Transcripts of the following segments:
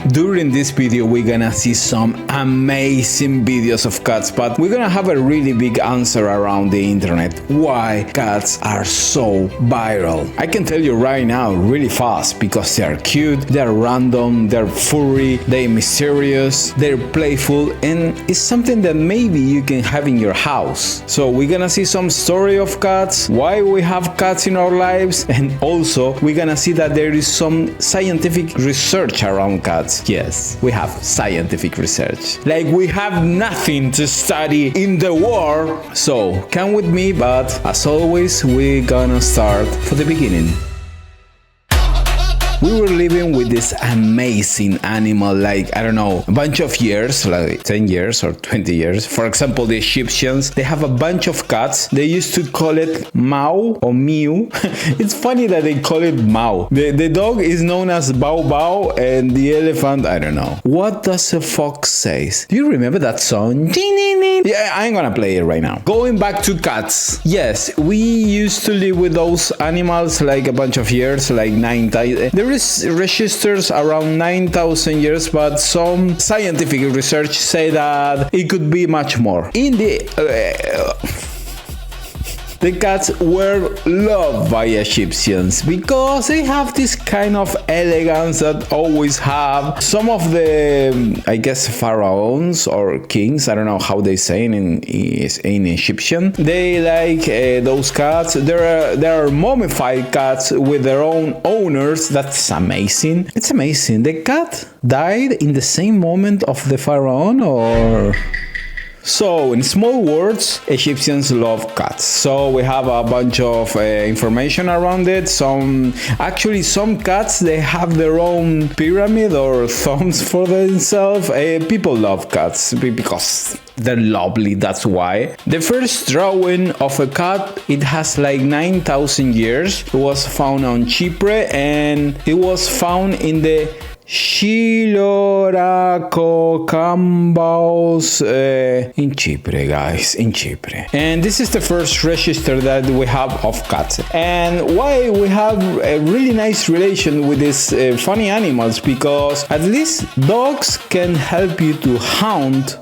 During this video, we're gonna see some amazing videos of cats, but we're gonna have a really big answer around the internet. Why cats are so viral? I can tell you right now, really fast, because they're cute, they're random, they're furry, they're mysterious, they're playful, and it's something that maybe you can have in your house. So we're gonna see some story of cats, why we have cats in our lives, and also we're gonna see that there is some scientific research around cats. Yes, we have scientific research. Like we have nothing to study in the world. So come with me, but as always, we're gonna start from the beginning. We were living with this amazing animal, like, I don't know, a bunch of years, like 10 years or 20 years. For example, the Egyptians, they have a bunch of cats. They used to call it Mao or Miu. It's funny that they call it Mao. The dog is known as Bao Bao, and the elephant, I don't know. What does a fox say? Do you remember that song? Yeah, I'm gonna play it right now. Going back to cats. Yes, we used to live with those animals like a bunch of years, like 9,000. There is registers around 9,000 years, but some scientific research say that it could be much more. In the cats were loved by Egyptians because they have this kind of elegance that always have. Some of the, I guess, pharaohs or kings, I don't know how they say in Egyptian, they like those cats. There are mummified cats with their own owners. That's amazing. It's amazing. The cat died in the same moment of the pharaoh, or... So, in small words, Egyptians love cats. So we have a bunch of information around it. Some cats, they have their own pyramid or thumbs for themselves. People love cats because they're lovely, that's why. The first drawing of a cat, it has like 9,000 years. It was found on Chipre, and it was found in the Shiloracocambos in Chipre, guys, in Chipre. And this is the first register that we have of cats. And why we have a really nice relation with these funny animals, because at least dogs can help you to hunt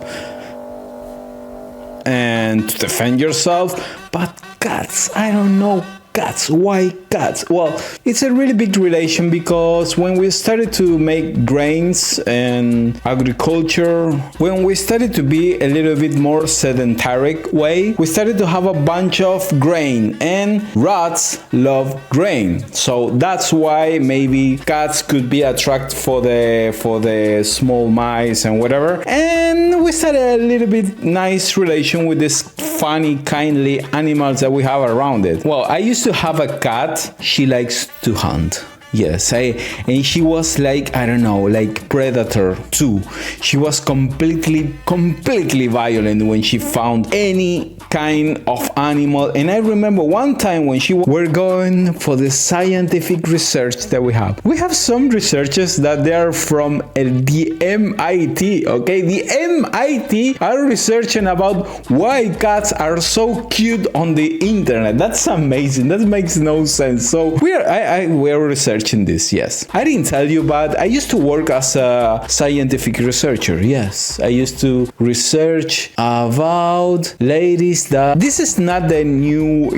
and to defend yourself, but cats, I don't know. Cats. Why cats? Well, it's a really big relation because when we started to make grains and agriculture, when we started to be a little bit more sedentary way, we started to have a bunch of grain, and rats love grain. So that's why maybe cats could be attracted for the small mice and whatever. And we started a little bit nice relation with this funny, kindly animals that we have around it. Well, I used to have a cat. She likes to hunt. Yes, and she was like, I don't know, like Predator 2. She was completely violent when she found any kind of animal. And I remember one time when we're going for the scientific research that we have. We have some researchers that they are from the MIT, okay? The MIT are researching about why cats are so cute on the internet. That's amazing. That makes no sense. So we're researching this, yes. I didn't tell you, but I used to work as a scientific researcher. Yes, I used to research about ladies that... This is not the new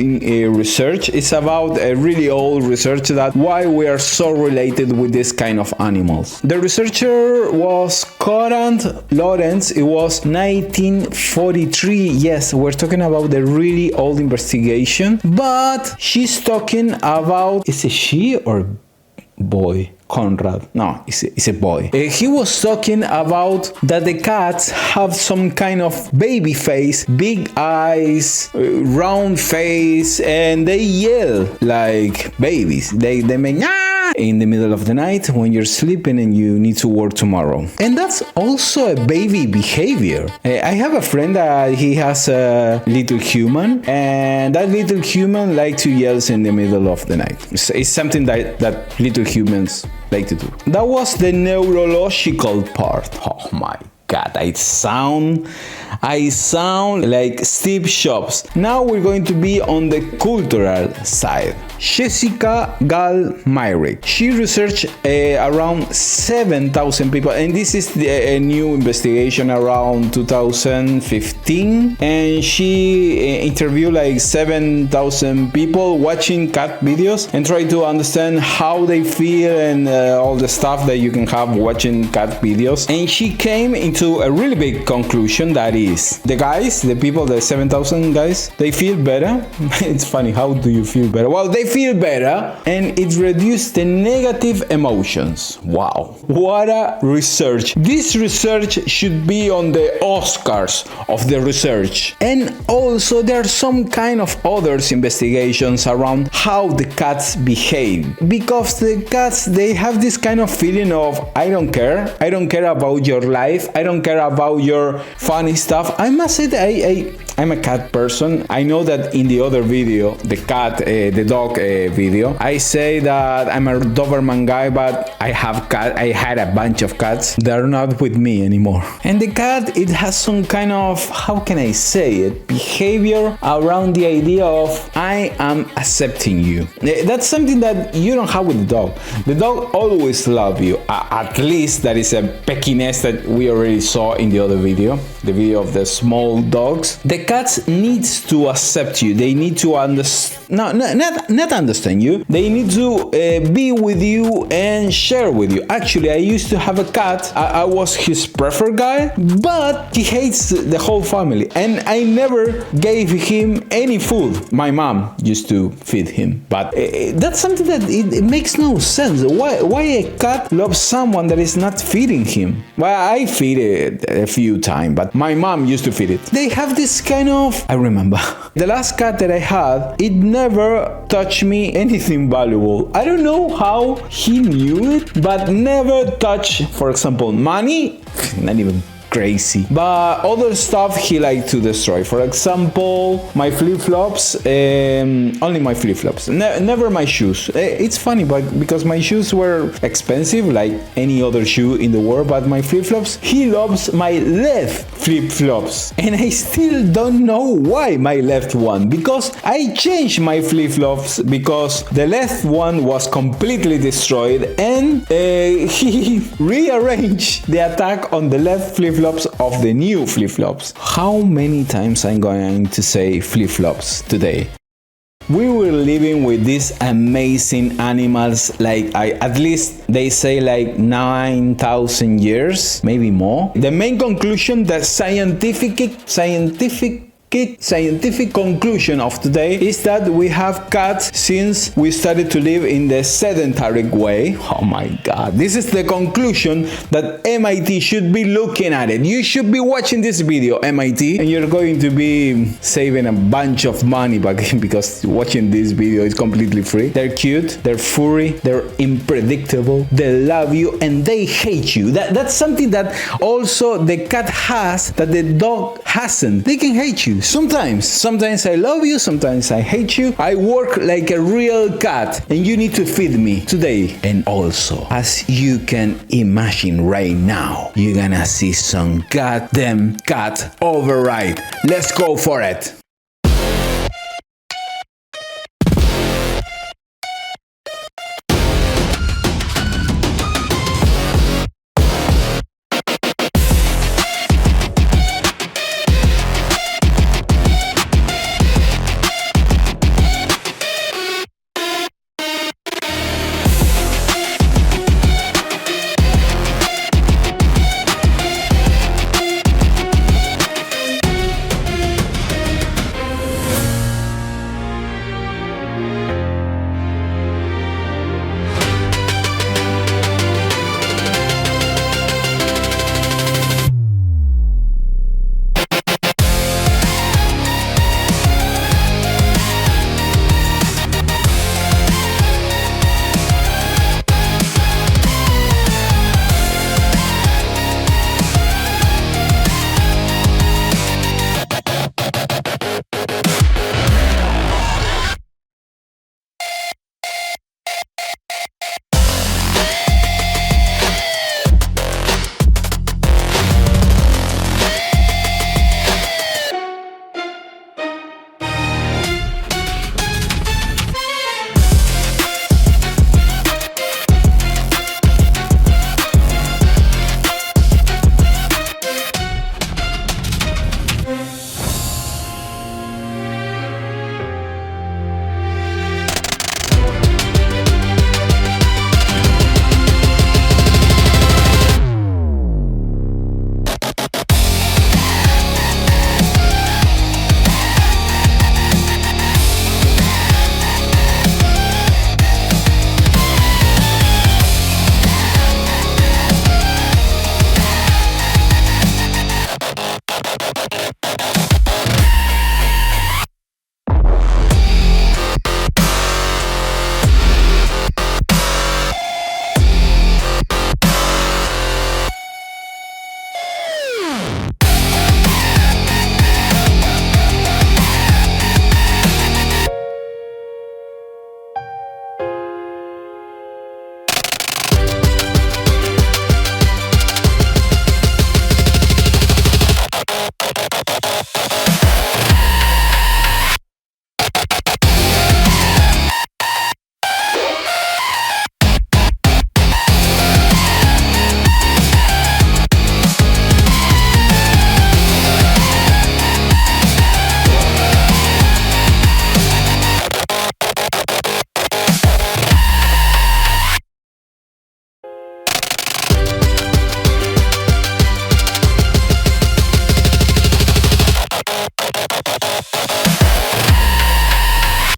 research. It's about a really old research that why we are so related with this kind of animals. The researcher was Courant Lawrence. It was 1943. Yes, we're talking about the really old investigation, but she's talking about... Is it she or boy? Conrad. No, it's a boy. He was talking about that the cats have some kind of baby face, big eyes, round face, and they yell like babies. They make in the middle of the night when you're sleeping and you need to work tomorrow. And that's also a baby behavior. I have a friend that he has a little human, and that little human likes to yell in the middle of the night. It's something that little humans like to do. That was the neurological part. Oh my God, I sound like Steve Jobs. Now we're going to be on the cultural side. Jessica Gal Myrick. She researched around 7,000 people, and this is a new investigation around 2015, and she interviewed like 7,000 people watching cat videos and try to understand how they feel and all the stuff that you can have watching cat videos. And she came into a really big conclusion, that is, the guys, the people, the 7,000 guys, they feel better. It's funny, how do you feel better? Well, they feel better, and it reduced the negative emotions. Wow, what a research. This research should be on the Oscars of the research. And also there are some kind of others investigations around how the cats behave, because the cats, they have this kind of feeling of I don't care about your life, I don't care about your funny stuff. I must say that I'm a cat person. I know that in the other video, the dog video, I say that I'm a Doberman guy, but I had a bunch of cats. They're not with me anymore. And the cat, it has some kind of, how can I say it, behavior around the idea of I am accepting you. That's something that you don't have with the dog. The dog always loves you. At least that is a Pekingese that we already saw in the other video, the video of the small dogs. The cats needs to accept you. They need to not understand you. They need to be with you and share with you. Actually, I used to have a cat. I was his preferred guy, but he hates the whole family, and I never gave him any food. My mom used to feed him, but that's something that it makes no sense. Why a cat loves someone that is not feeding him? Well, I feed it a few times, but my mom used to feed it. They have this kind of, I remember the last cat that I had, it never touched me anything valuable. I don't know how he knew it, but never touched, for example, money, not even crazy, but other stuff he liked to destroy. For example, my flip-flops, only my flip-flops, never my shoes. It's funny, but because my shoes were expensive like any other shoe in the world, but my flip-flops, he loves my left flip-flops, and I still don't know why my left one, because I changed my flip-flops because the left one was completely destroyed, and he rearranged the attack on the left flip-flops of the new flip-flops. How many times I'm going to say flip-flops today? We were living with these amazing animals, like at least they say like 9,000 years, maybe more. The main conclusion that scientific conclusion of today is that we have cats since we started to live in the sedentary way. Oh my god, this is the conclusion that MIT should be looking at it. You should be watching this video, MIT, and you're going to be saving a bunch of money because watching this video is completely free. They're cute, they're furry, they're unpredictable, they love you, and they hate you. That's something that also the cat has that the dog hasn't. They can hate you. Sometimes I love you, sometimes I hate you. I work like a real cat, and you need to feed me today. And also, as you can imagine right now, you're gonna see some goddamn cat override. Let's go for it.